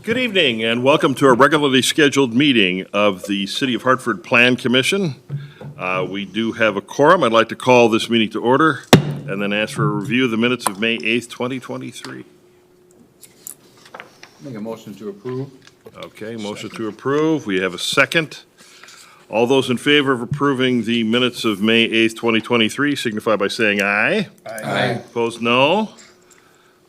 Good evening and welcome to our regularly scheduled meeting of the City of Hartford Plan Commission. We do have a quorum. I'd like to call this meeting to order and then ask for a review of the minutes of May 8th, 2023. Make a motion to approve. Okay, motion to approve. We have a second. All those in favor of approving the minutes of May 8th, 2023 signify by saying aye. Aye. Opposed, no.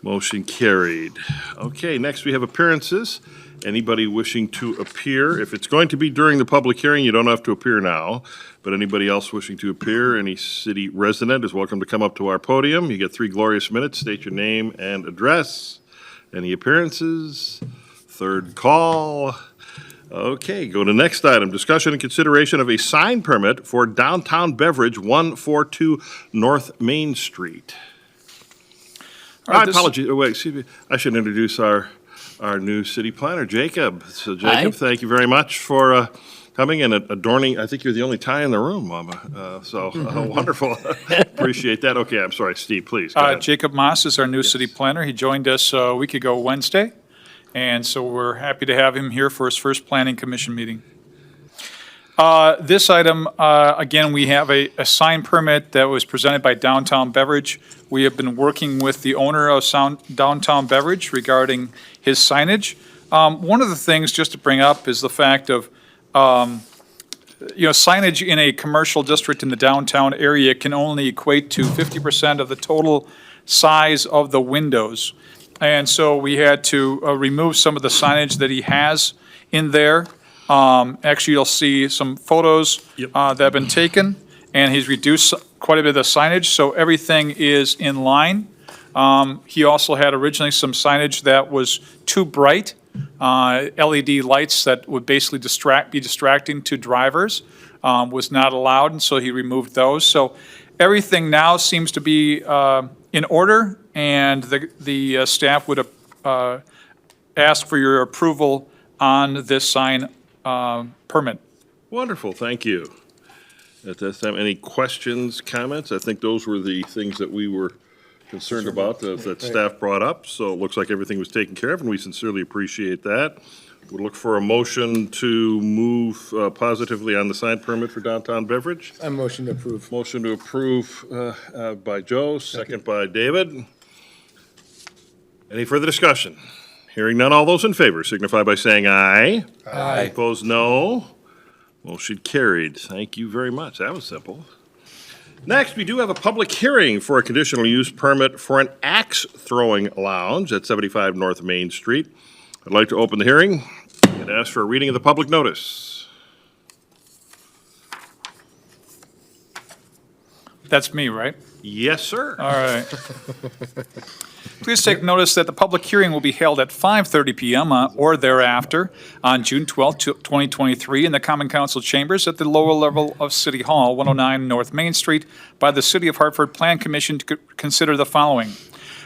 Motion carried. Okay, next we have appearances. Anybody wishing to appear, if it's going to be during the public hearing, you don't have to appear now, but anybody else wishing to appear, any city resident is welcome to come up to our podium. You get 3 glorious minutes, state your name and address. Any appearances? Third call. Okay, go to next item, discussion and consideration of a sign permit for Downtown Beverage, 142 North Main Street. I apologize. Wait, excuse me. I should introduce our new city planner, Jacob. So, Jacob, Thank you very much for coming and adorning. I think you're the only tie in the room, Mama. Wonderful. Appreciate that. Okay, I'm sorry, Steve. Please. Go ahead. Jacob Moss is our new city planner. He joined us a week ago Wednesday, and so we're happy to have him here for his first planning commission meeting. This item, again, we have a sign permit that was presented by Downtown Beverage. We have been working with the owner of Downtown Beverage regarding his signage. One of the things just to bring up is the fact of, signage in a commercial district in the downtown area can only equate to 50% of the total size of the windows. And so we had to remove some of the signage that he has in there. Actually, you'll see some photos that have been taken, and he's reduced quite a bit of the signage, so everything is in line. He also had originally some signage that was too bright, LED lights that would basically be distracting to drivers, was not allowed, and so he removed those. So everything now seems to be in order, and the staff would ask for your approval on this sign permit. Wonderful, thank you. At this time, any questions, comments? I think those were the things that we were concerned about that staff brought up. So it looks like everything was taken care of, and we sincerely appreciate that. We'll look for a motion to move positively on the sign permit for Downtown Beverage. I motion to approve. Motion to approve by Joe, second by David. Any further discussion? Hearing none, all those in favor signify by saying aye. Aye. Opposed, no. Motion carried. Thank you very much. That was simple. Next, we do have a public hearing for a conditional use permit for an axe throwing lounge at 75 North Main Street. I'd like to open the hearing and ask for a reading of the public notice. That's me, right? Yes, sir. All right. Please take notice that the public hearing will be held at 5:30 PM or thereafter on June 12, 2023 in the Common Council Chambers at the lower level of City Hall, 109 North Main Street, by the City of Hartford Plan Commission to consider the following.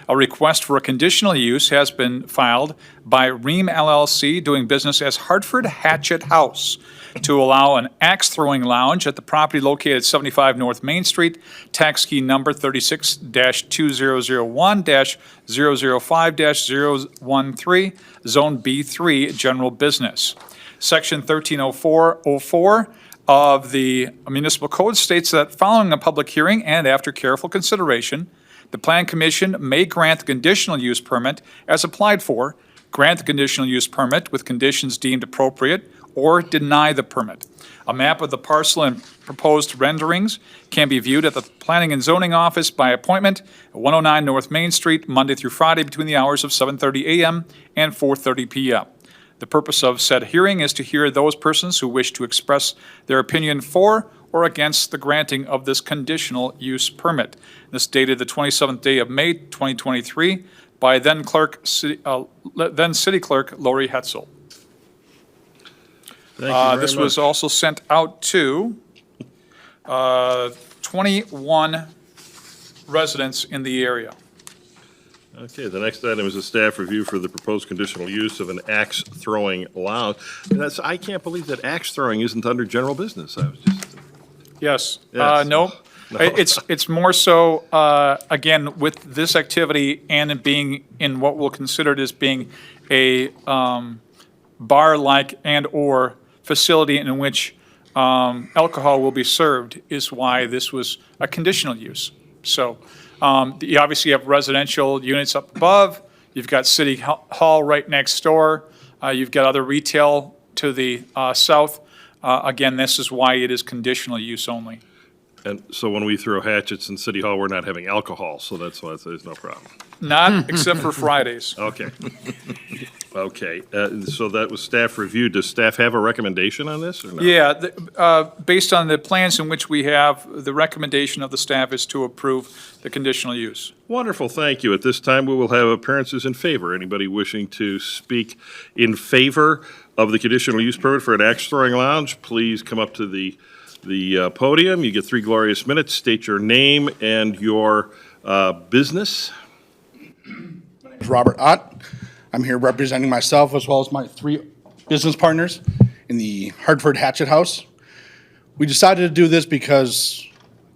A request for a conditional use has been filed by Ream LLC doing business as Hartford Hatchet House to allow an axe throwing lounge at the property located at 75 North Main Street, tax key number 36-2001-005-013, Zone B3, General Business. Section 130404 of the Municipal Code states that following a public hearing and after careful consideration, the Plan Commission may grant the conditional use permit as applied for, grant the conditional use permit with conditions deemed appropriate, or deny the permit. A map of the parcel and proposed renderings can be viewed at the Planning and Zoning Office by appointment at 109 North Main Street, Monday through Friday between the hours of 7:30 a.m. and 4:30 p.m. The purpose of said hearing is to hear those persons who wish to express their opinion for or against the granting of this conditional use permit. This dated the 27th day of May, 2023, by then City Clerk Lori Hetzel. Thank you very This much. was also sent out to 21 residents in the area. Okay, the next item is a staff review for the proposed conditional use of an axe throwing lounge. I can't believe that axe throwing isn't under general business. I was just. Yes. Yes. No, It's more so, again, with this activity and it being in what we'll consider it as being a bar-like and/or facility in which alcohol will be served is why this was a conditional use. So you obviously have residential units up above, you've got City Hall right next door, you've got other retail to the south. Again, this is why it is conditional use only. And so when we throw hatchets in City Hall, we're not having alcohol, so that's why there's no problem. Not except for Fridays. Okay. Okay, so that was staff review. Does staff have a recommendation on this or no? Yeah, based on the plans in which we have, the recommendation of the staff is to approve the conditional use. Wonderful, thank you. At this time, we will have appearances in favor. Anybody wishing to speak in favor of the conditional use permit for an axe throwing lounge, please come up to the podium. You get 3 glorious minutes. State your name and your business. My name is Robert Ott. I'm here representing myself as well as my 3 business partners in the Hartford Hatchet House. We decided to do this because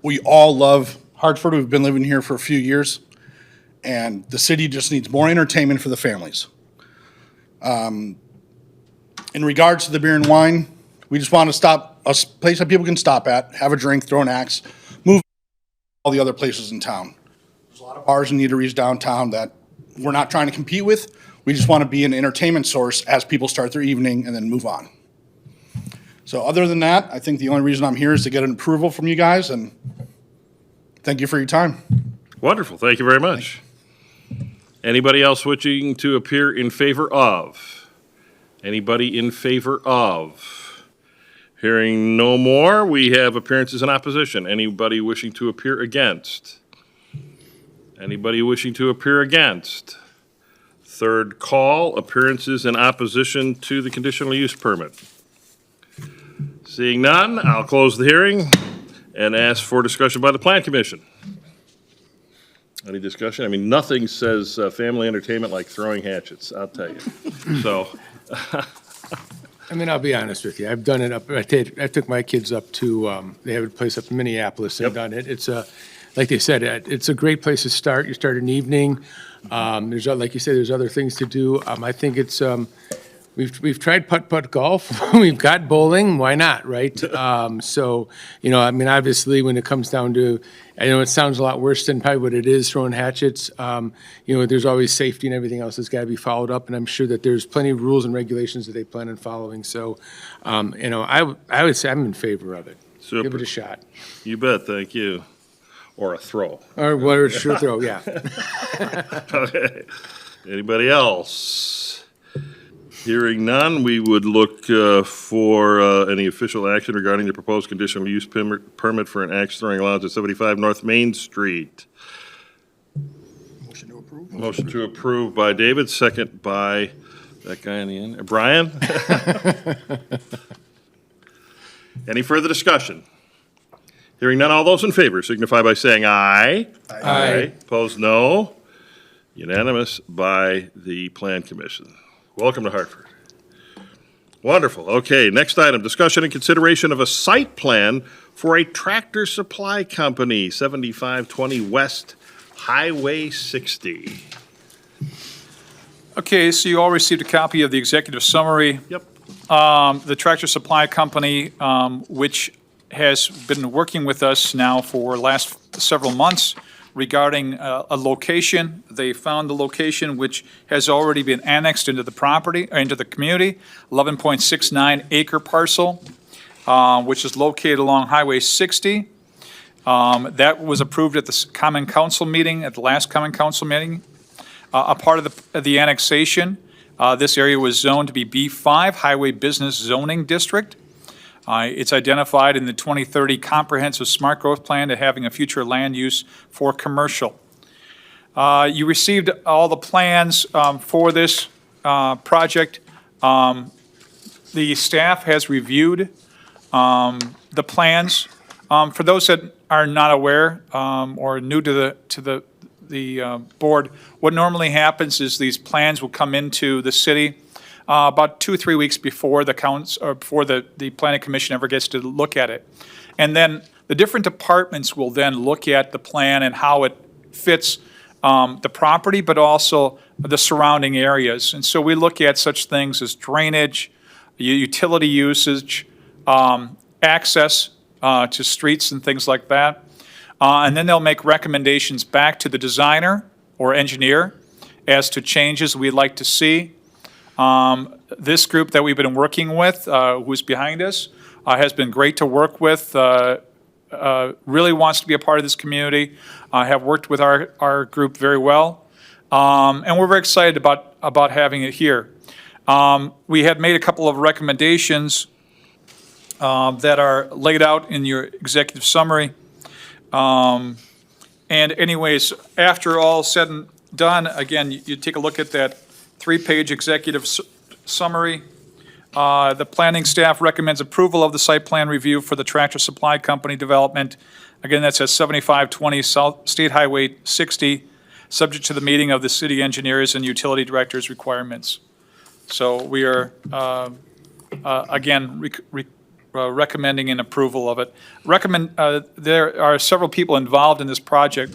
we all love Hartford. We've been living here for a few years, and the city just needs more entertainment for the families. In regards to the beer and wine, we just want to stop a place that people can stop at, have a drink, throw an axe, move all the other places in town. There's a lot of bars and eateries downtown that we're not trying to compete with. We just want to be an entertainment source as people start their evening and then move on. So other than that, I think the only reason I'm here is to get an approval from you guys, and thank you for your time. Wonderful, thank you very much. Anybody else wishing to appear in favor of? Anybody in favor of? Hearing no more, we have appearances in opposition. Anybody wishing to appear against? Anybody wishing to appear against? Third call, appearances in opposition to the conditional use permit. Seeing none, I'll close the hearing and ask for discussion by the Plan Commission. Any discussion? I mean, nothing says family entertainment like throwing hatchets, I'll tell you. So, I mean, I'll be honest with you. I've done it up. I took my kids up to. They have a place up in Minneapolis and Yep. done it. It's like they said, it's a great place to start. You start an evening. There's like you said, there's other things to do. I think it's. We've tried putt-putt golf. We've got bowling. Why not, right? So, I mean, obviously, when it comes down to, I know it sounds a lot worse than probably what it is, throwing hatchets. There's always safety and everything else that's got to be followed up, and I'm sure that there's plenty of rules and regulations that they plan on following. So, I would say I'm in favor of it. Super. Give it a shot. You bet, thank you. Or a throw. Or what? Sure throw, yeah. Okay. Anybody else? Hearing none, we would look for any official action regarding the proposed conditional use permit for an axe throwing lounge at 75 North Main Street. Motion to approve. Motion to approve by David, second by that guy in the end, Brian. Any further discussion? Hearing none, all those in favor signify by saying aye. Aye. Opposed, no. Unanimous by the Plan Commission. Welcome to Hartford. Wonderful. Okay, next item, discussion and consideration of a site plan for a tractor supply company, 7520 West Highway 60. Okay, so you all received a copy of the executive summary. Yep. The Tractor Supply Company, which has been working with us now for the last several months regarding a location. They found the location which has already been annexed into the property, into the community, 11.69 acre parcel, which is located along Highway 60. That was approved at the Common Council meeting, at the last Common Council meeting. A part of the annexation, this area was zoned to be B5, Highway Business Zoning District. It's identified in the 2030 Comprehensive Smart Growth Plan to having a future land use for commercial. You received all the plans for this project. The staff has reviewed the plans. For those that are not aware or new to the board, what normally happens is these plans will come into the city about 2 or 3 weeks before the planning commission ever gets to look at it. And then The different departments will then look at the plan and how it fits the property, but also the surrounding areas. And so we look at such things as drainage, utility usage, access to streets and things like that. And then they'll make recommendations back to the designer or engineer as to changes we'd like to see. This group that we've been working with, who's behind us, has been great to work with, really wants to be a part of this community, have worked with our group very well. And we're very excited about having it here. We had made a couple of recommendations that are laid out in your executive summary. And anyways, after all said and done, again, you take a look at that 3-page executive summary. The planning staff recommends approval of the site plan review for the Tractor Supply Company development. Again, that's at 7520 South State Highway 60, subject to the meeting of the city engineers and utility directors' requirements. So we are, again, recommending an approval of it. There are several people involved in this project.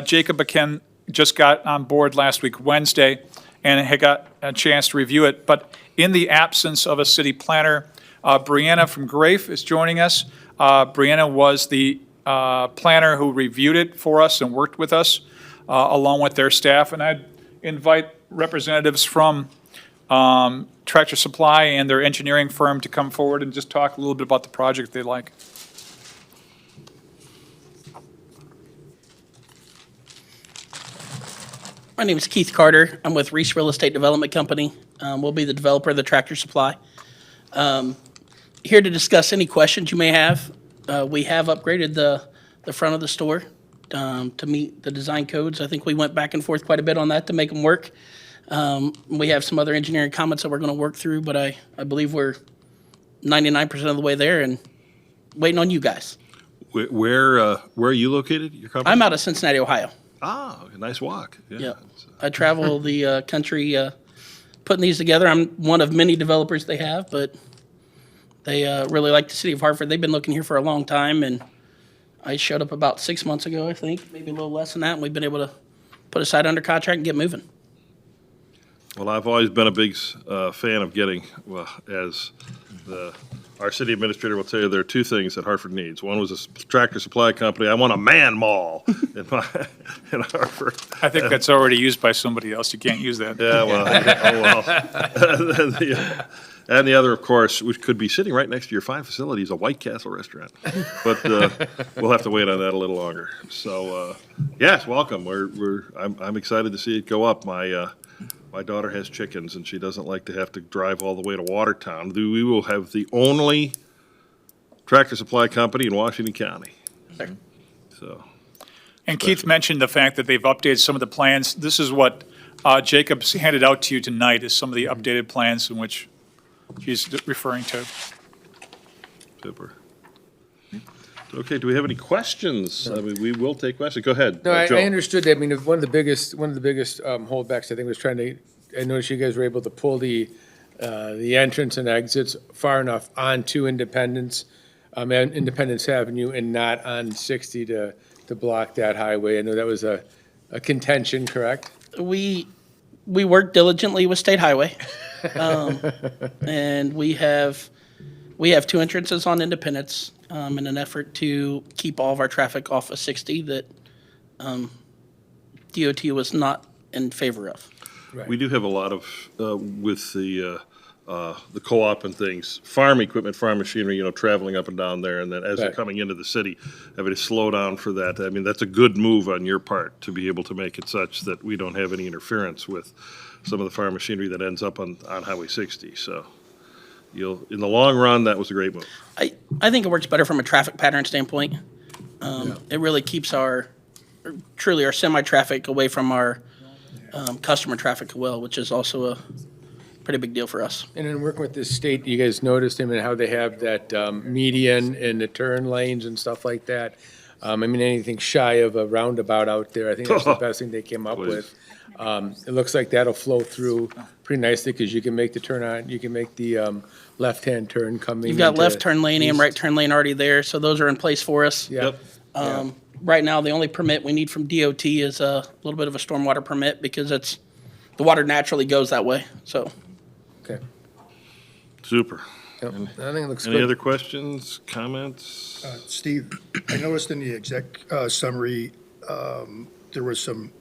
Jacob McKen just got on board last week, Wednesday, and had got a chance to review it. But in the absence of a city planner, Brianna from Grafe is joining us. Brianna was the planner who reviewed it for us and worked with us, along with their staff. And I'd invite representatives from Tractor Supply and their engineering firm to come forward and just talk a little bit about the project they like. My name is Keith Carter. I'm with Reese Real Estate Development Company. We'll be the developer of the Tractor Supply. Here to discuss any questions you may have. We have upgraded the front of the store to meet the design codes. I think we went back and forth quite a bit on that to make them work. We have some other engineering comments that we're going to work through, but I believe we're 99% of the way there and waiting on you guys. Where are you located, your company? I'm out of Cincinnati, Ohio. Ah, a nice walk. Yeah. Yeah. I travel the country putting these together. I'm one of many developers they have, but they really like the city of Hartford. They've been looking here for a long time, and I showed up about 6 months ago, I think, maybe a little less than that, and we've been able to put a site under contract and get moving. Well, I've always been a big fan of getting, well, as our city administrator will tell you, there are two things that Hartford needs. One was a Tractor Supply Company. I want a man mall in Hartford. I think that's already used by somebody else. You can't use that. Yeah, well, oh well. And the other, of course, which could be sitting right next to your fine facility, is a White Castle restaurant. But we'll have to wait on that a little longer. So, yes, welcome. I'm excited to see it go up. My daughter has chickens, and she doesn't like to have to drive all the way to Watertown. We will have the only Tractor Supply Company in Washington County. So, And Keith mentioned the fact that they've updated some of the plans. This is what Jacob's handed out to you tonight, is some of the updated plans in which he's referring to. super. Okay, do we have any questions? I mean, we will take questions. Go ahead. No, Joe. I understood that. I mean, one of the biggest holdbacks, I think, was I noticed you guys were able to pull the entrance and exits far enough onto Independence, and Independence Avenue, and not on 60 to block that highway. I know that was a contention, correct? We work diligently with State Highway, and we have 2 entrances on Independence in an effort to keep all of our traffic off of 60 that DOT was not in favor of. We do have a lot of, with the co-op and things, farm equipment, farm machinery, traveling up and down there, and then as they're Right. coming into the city, having to slow down for that. I mean, that's a good move on your part to be able to make it such that we don't have any interference with some of the farm machinery that ends up on Highway 60. So in the long run, that was a great move. I think it works better from a traffic pattern standpoint. It really keeps our semi-traffic away from our customer traffic as well, which is also a pretty big deal for us. And in working with the state, you guys noticed, how they have that median and the turn lanes and stuff like that. I mean, anything shy of a roundabout out there, I think that's the best thing they came up with. It looks like that'll flow through pretty nicely, because you can make the turn on, you can make the left-hand turn coming. You've got into left turn lane and east. right turn lane already there, so those are in place for us. Yeah. Yep. Right now, the only permit we need from DOT is a little bit of a stormwater permit, because the water naturally goes that way, so. Okay. Super. Yep. I think it looks Any good. other questions, comments? Steve, I noticed in the exec summary, there was some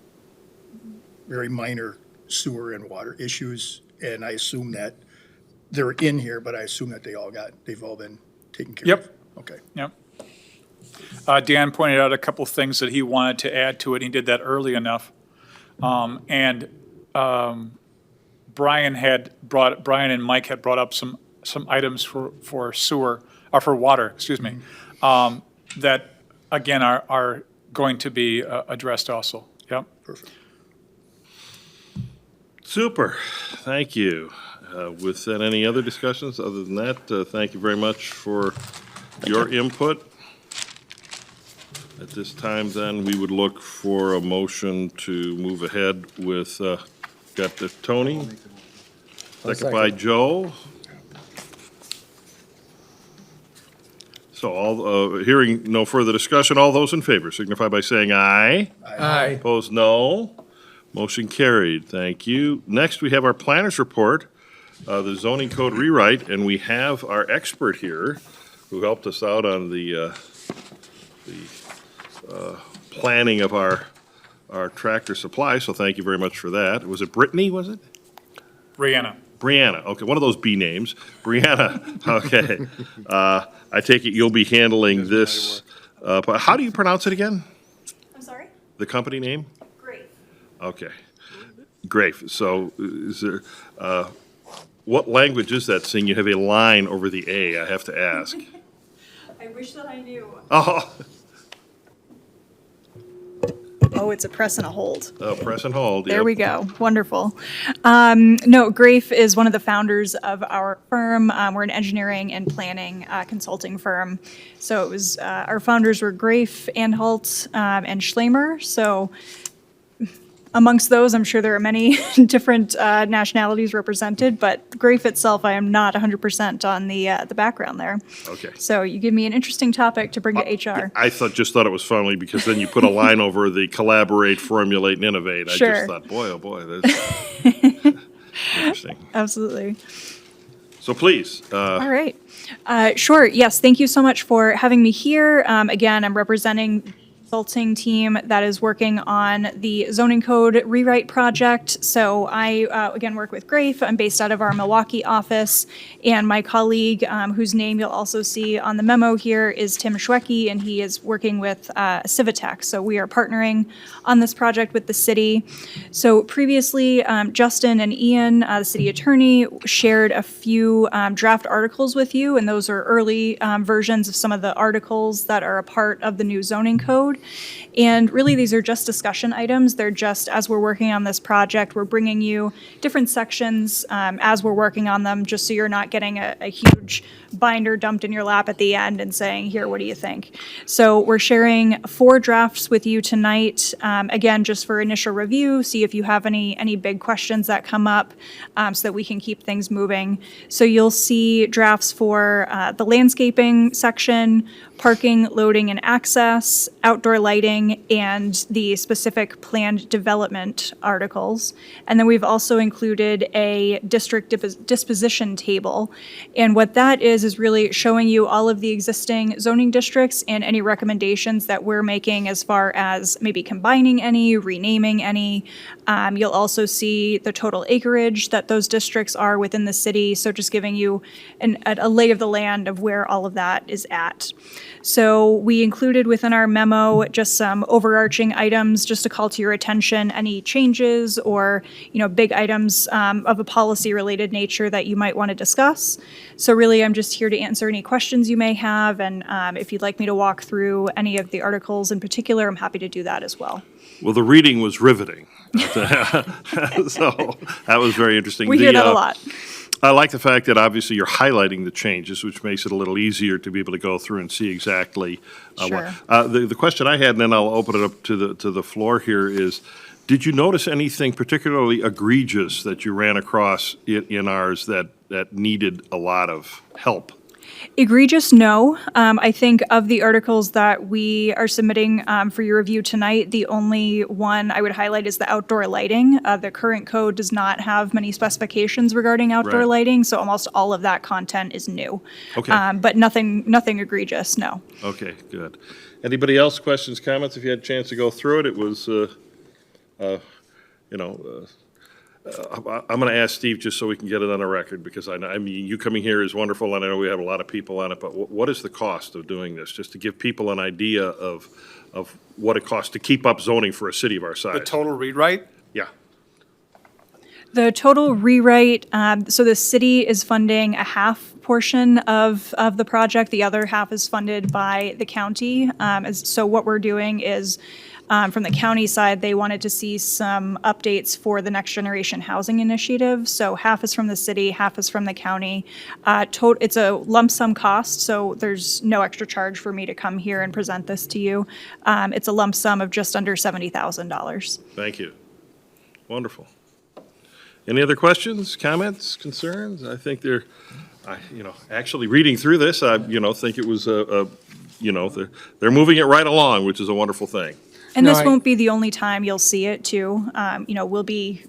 very minor sewer and water issues, and I assume that they're in here, but I assume that they've all been taken care of. Yep. Okay. Yep. Dan pointed out a couple things that he wanted to add to it. He did that early enough. Brian and Mike had brought up some items for sewer, or for water, excuse me, that, again, are going to be addressed also. Yep. Perfect. Super, thank you. With that, any other discussions? Other than that, thank you very much for your input. At this time, then, we would look for a motion to move ahead with, got the Tony? Second by Joe. So hearing no further discussion, all those in favor signify by saying aye. Aye. Opposed, no. Motion carried. Thank you. Next, we have our planner's report, the zoning code rewrite, and we have our expert here who helped us out on the planning of our Tractor Supply, so thank you very much for that. Was it Brittany, was it? Brianna. Brianna, okay, one of those B names. Brianna, okay. I take it you'll be handling this. How do you pronounce it again? I'm sorry? The company name? Great. Okay. Great. So is there, what language is that, seeing you have a line over the A, I have to ask? I wish that I knew. Oh, Oh, it's a press and a hold. press and hold. There yep. we go. Wonderful. No, Grafe is one of the founders of our firm. We're an engineering and planning consulting firm. So it was, our founders were Grafe, Anhalt, and Schlamer. So amongst those, I'm sure there are many different nationalities represented, but Grafe itself, I am not 100% on the background there. Okay. So you give me an interesting topic to bring to HR. I just thought it was funny because then you put a line over the collaborate, formulate, and innovate. I Sure. just thought, boy, oh boy, that's interesting. Absolutely. So please, All right. Sure. Yes. Thank you so much for having me here. Again, I'm representing the consulting team that is working on the zoning code rewrite project. So I, again, work with Grafe. I'm based out of our Milwaukee office. And my colleague, whose name you'll also see on the memo here, is Tim Schwecke, and he is working with Civitech. So we are partnering on this project with the city. So previously, Justin and Ian, the city attorney, shared a few draft articles with you, and those are early versions of some of the articles that are a part of the new zoning code. And really, these are just discussion items. They're just, as we're working on this project, we're bringing you different sections as we're working on them, just so you're not getting a huge binder dumped in your lap at the end and saying, here, what do you think? So we're sharing 4 drafts with you tonight, again, just for initial review, see if you have any big questions that come up so that we can keep things moving. So you'll see drafts for the landscaping section, parking, loading, and access, outdoor lighting, and the specific planned development articles. And then we've also included a district disposition table. And what that is really showing you all of the existing zoning districts and any recommendations that we're making as far as maybe combining any, renaming any. You'll also see the total acreage that those districts are within the city. So just giving you a lay of the land of where all of that is at. So we included within our memo just some overarching items just to call to your attention any changes or, big items of a policy related nature that you might want to discuss. So really, I'm just here to answer any questions you may have. And if you'd like me to walk through any of the articles in particular, I'm happy to do that as well. well, the reading was riveting. So that was very interesting. We hear that a lot. I like the fact that obviously you're highlighting the changes, which makes it a little easier to be able to go through and see exactly. Sure. The question I had, and then I'll open it up to the floor here, is, did you notice anything particularly egregious that you ran across in ours that needed a lot of help? Egregious, no. I think of the articles that we are submitting for your review tonight, the only one I would highlight is the outdoor lighting. The current code does not have many specifications regarding outdoor Right. lighting, so almost all of that content is new. Okay. But nothing egregious, no. Okay, good. Anybody else, questions, comments? If you had a chance to go through it, it was, I'm going to ask Steve just so we can get it on the record, because I mean, you coming here is wonderful, and I know we have a lot of people on it, but what is the cost of doing this? Just to give people an idea of what it costs to keep up zoning for a city of our size. The total rewrite? Yeah, The total rewrite, so the city is funding a half portion of the project. The other half is funded by the county. So what we're doing is, from the county side, they wanted to see some updates for the Next Generation Housing Initiative. So half is from the city, half is from the county. It's a lump sum cost, so there's no extra charge for me to come here and present this to you. It's a lump sum of just under $70,000. thank you. Wonderful. Any other questions, comments, concerns? I think actually reading through this, I think it was they're moving it right along, which is a wonderful thing. And No, this I- won't be the only time you'll see it too. We'll be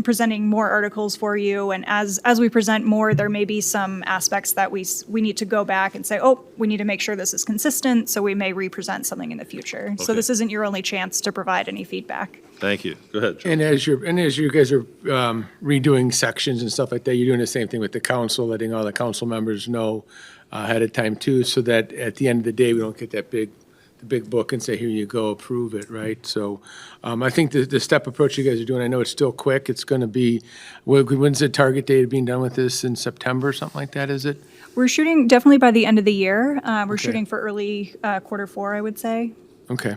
presenting more articles for you, and as we present more, there may be some aspects that we need to go back and say, oh, we need to make sure this is consistent, so we may re-present something in the future. So Okay. this isn't your only chance to provide any feedback. Thank you. Go ahead, Joe. And as you guys are redoing sections and stuff like that, you're doing the same thing with the council, letting all the council members know ahead of time too, so that at the end of the day, we don't get that big book and say, here you go, approve it, right? So I think the step approach you guys are doing, I know it's still quick. It's going to be, when's the target date of being done with this? In September, something like that, is it? We're shooting definitely by the end of the year. We're shooting for early Q4, I would say. Okay.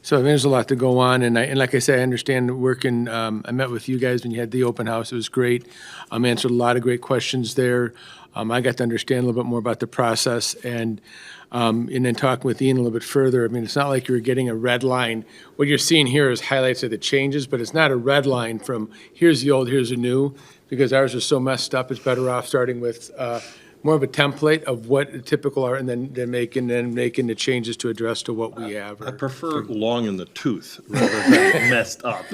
So I mean, there's a lot to go on, and like I said, I understand working, I met with you guys when you had the open house. It was great. Answered a lot of great questions there. I got to understand a little bit more about the process, and then talking with Ian a little bit further. I mean, it's not like you're getting a red line. What you're seeing here is highlights of the changes, but it's not a red line from here's the old, here's the new, because ours is so messed up. It's better off starting with more of a template of what typical are, and then making the changes to address to what we have. I prefer long in the tooth rather than messed up.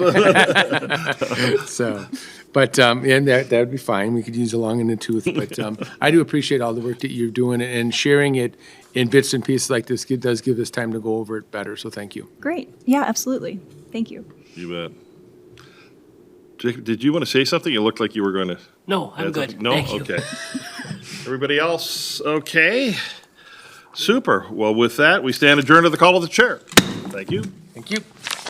So, but, and that would be fine. We could use a long in the tooth, but I do appreciate all the work that you're doing, and sharing it in bits and pieces like this. It does give us time to go over it better, so thank you. Great. Yeah, absolutely. Thank you. You bet. Jacob, did you want to say something? It looked like you were going to. No, I'm good. No? Thank you. Okay. Everybody else, okay? Super. Well, with that, we stand adjourned to the call of the chair. Thank you. Thank you.